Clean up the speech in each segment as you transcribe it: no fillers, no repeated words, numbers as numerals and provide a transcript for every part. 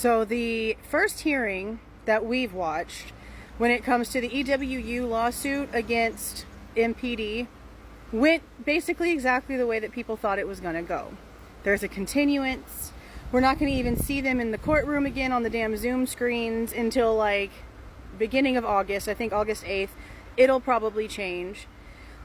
So the first hearing that we've watched when it comes to the EWU lawsuit against MPD went basically exactly the way that people thought it was going to go. There's a continuance. We're not going to even see them in the courtroom again on the damn Zoom screens until like beginning of August. I think August 8th. It'll probably change.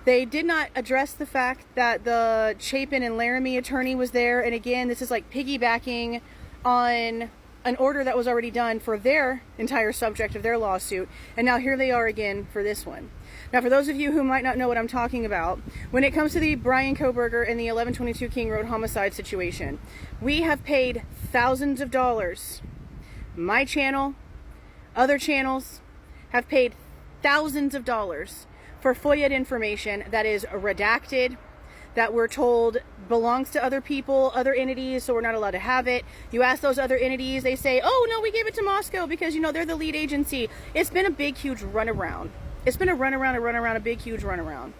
They did not address the fact that the Chapin and Laramie attorney was there. And again, this is like piggybacking on an order that was already done for their entire subject of their lawsuit. And now here they are again for this one. Now, for those of you who might not know what I'm talking about, when it comes to the Bryan Kohberger and the 1122 King Road homicide situation, we have paid thousands of dollars. My channel, other channels have paid thousands of dollars for FOIA information that is redacted, that we're told belongs to other people, other entities, so we're not allowed to have it. You ask those other entities, they say, oh no, we gave it to Moscow because, you know, they're the lead agency. It's been a big, huge runaround. It's been a runaround, a big, huge runaround.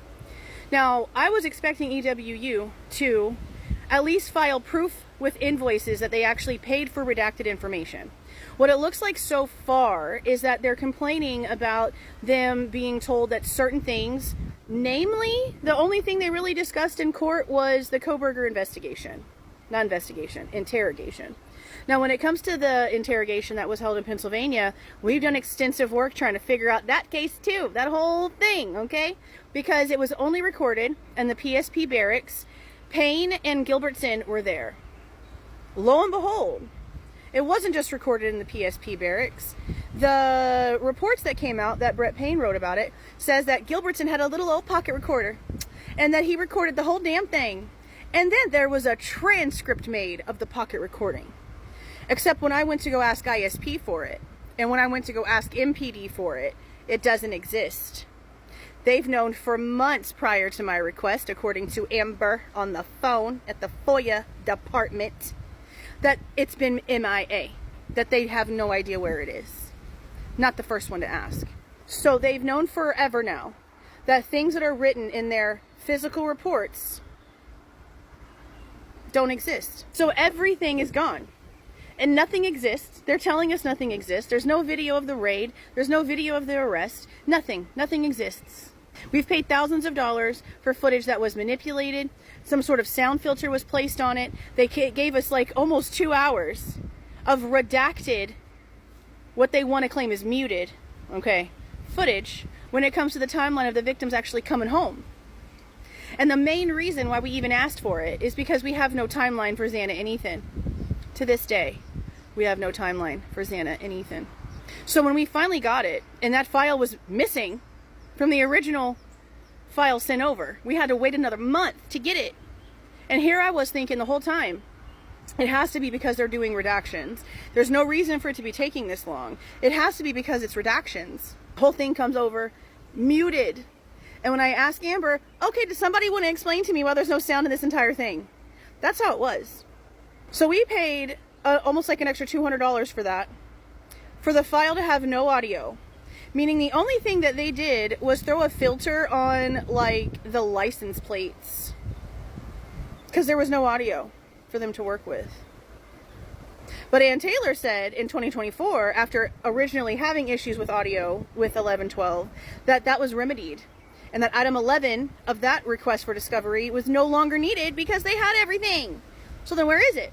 Now, I was expecting EWU to at least file proof with invoices that they actually paid for redacted information. What it looks like so far is that they're complaining about them being told that certain things, namely, the only thing they really discussed in court was the Kohberger investigation. Not investigation, interrogation. Now, when it comes to the interrogation that was held in Pennsylvania, we've done extensive work trying to figure out that case too, that whole thing, okay? Because it was only recorded in the PSP barracks. Payne and Gilbertson were there. Lo and behold, it wasn't just recorded in the PSP barracks. The reports that came out that Brett Payne wrote about it says that Gilbertson had a little old pocket recorder and that he recorded the whole damn thing. And then there was a transcript made of the pocket recording. Except when I went to go ask ISP for it, and when I went to go ask MPD for it, it doesn't exist. They've known for months prior to my request, according to Amber on the phone at the FOIA department, that it's been MIA, that they have no idea where it is. Not the first one to ask. So they've known forever now that things that are written in their physical reports don't exist. So everything is gone. And nothing exists. They're telling us nothing exists. There's no video of the raid. There's no video of the arrest. Nothing. Nothing exists. We've paid thousands of dollars for footage that was manipulated. Some sort of sound filter was placed on it. They gave us like almost 2 hours of redacted, what they want to claim is muted, okay, footage when it comes to the timeline of the victims actually coming home. And the main reason why we even asked for it is because we have no timeline for Xana and Ethan. To this day, we have no timeline for Xana and Ethan. So when we finally got it, and that file was missing from the original file sent over, we had to wait another month to get it. And here I was thinking the whole time, it has to be because they're doing redactions. There's no reason for it to be taking this long. It has to be because it's redactions. The whole thing comes over muted. And when I asked Amber, okay, does somebody want to explain to me why there's no sound in this entire thing? That's how it was. So we paid almost like an extra $200 for that, for the file to have no audio. Meaning the only thing that they did was throw a filter on like the license plates, because there was no audio for them to work with. But Ann Taylor said in 2024, after originally having issues with audio with 1112, that that was remedied. And that item 11 of that request for discovery was no longer needed because they had everything. So then where is it?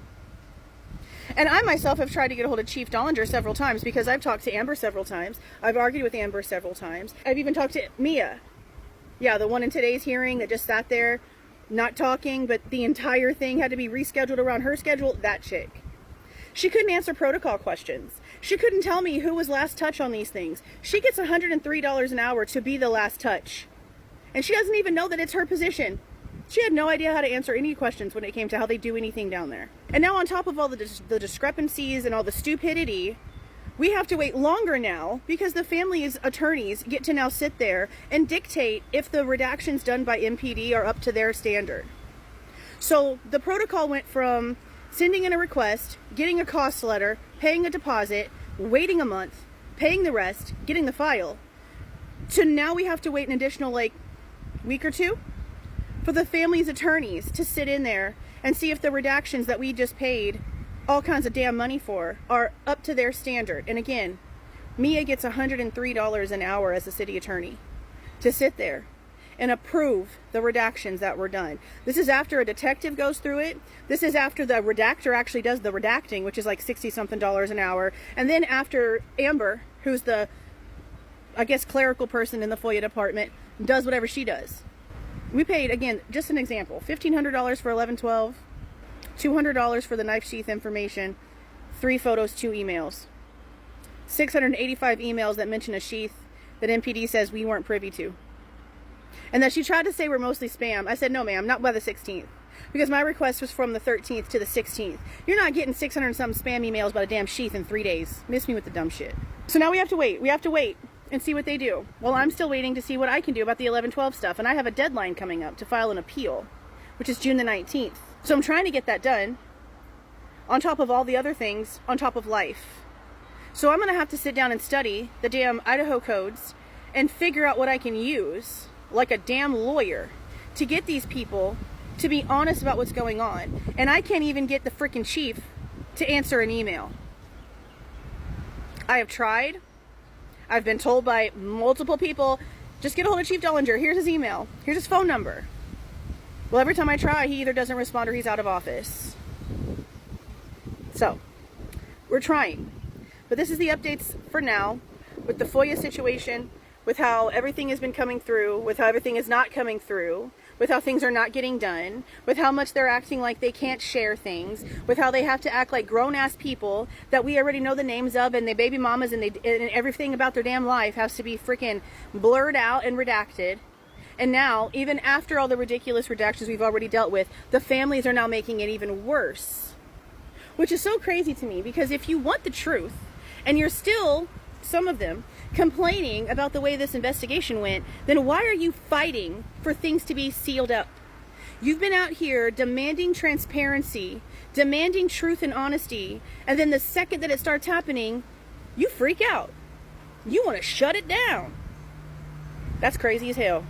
And I myself have tried to get a hold of Chief Dollinger several times because I've talked to Amber several times. I've argued with Amber several times. I've even talked to Mia. Yeah, the one in today's hearing that just sat there not talking, but the entire thing had to be rescheduled around her schedule. That chick. She couldn't answer protocol questions. She couldn't tell me who was last touch on these things. She gets $103 an hour to be the last touch. And she doesn't even know that it's her position. She had no idea how to answer any questions when it came to how they do anything down there. And now on top of all the discrepancies and all the stupidity, we have to wait longer now because the family's attorneys get to now sit there and dictate if the redactions done by MPD are up to their standard. So the protocol went from sending in a request, getting a cost letter, paying a deposit, waiting a month, paying the rest, getting the file, to now we have to wait an additional like week or two for the family's attorneys to sit in there and see if the redactions that we just paid all kinds of damn money for are up to their standard. And again, Mia gets $103 an hour as a city attorney to sit there and approve the redactions that were done. This is after a detective goes through it. This is after the redactor actually does the redacting, which is like $60-something an hour. And then after Amber, who's the, I guess, clerical person in the FOIA department, does whatever she does. We paid, again, just an example, $1,500 for 1112, $200 for the knife sheath information, 3 photos, 2 emails. 685 emails that mention a sheath that MPD says we weren't privy to. And that she tried to say were mostly spam. I said, no ma'am, not by the 16th. Because my request was from the 13th to the 16th. You're not getting 600 and some spam emails about a damn sheath in 3 days. Miss me with the dumb shit. So now we have to wait. We have to wait and see what they do. Well, I'm still waiting to see what I can do about the 1112 stuff. And I have a deadline coming up to file an appeal, which is June the 19th. So I'm trying to get that done on top of all the other things on top of life. So I'm going to have to sit down and study the damn Idaho codes and figure out what I can use like a damn lawyer to get these people to be honest about what's going on. And I can't even get the freaking chief to answer an email. I have tried. I've been told by multiple people, just get a hold of Chief Dellinger. Here's his email. Here's his phone number. Well, every time I try, he either doesn't respond or he's out of office. So, we're trying. But this is the updates for now with the FOIA situation, with how everything has been coming through, with how everything is not coming through, with how things are not getting done, with how much they're acting like they can't share things, with how they have to act like grown-ass people that we already know the names of, and their baby mamas, and everything about their damn life has to be freaking blurred out and redacted. And now, even after all the ridiculous redactions we've already dealt with, the families are now making it even worse. Which is so crazy to me, because if you want the truth, and you're still, some of them, complaining about the way this investigation went, then why are you fighting for things to be sealed up? You've been out here demanding transparency, demanding truth and honesty, and then the second that it starts happening, you freak out. You want to shut it down. That's crazy as hell.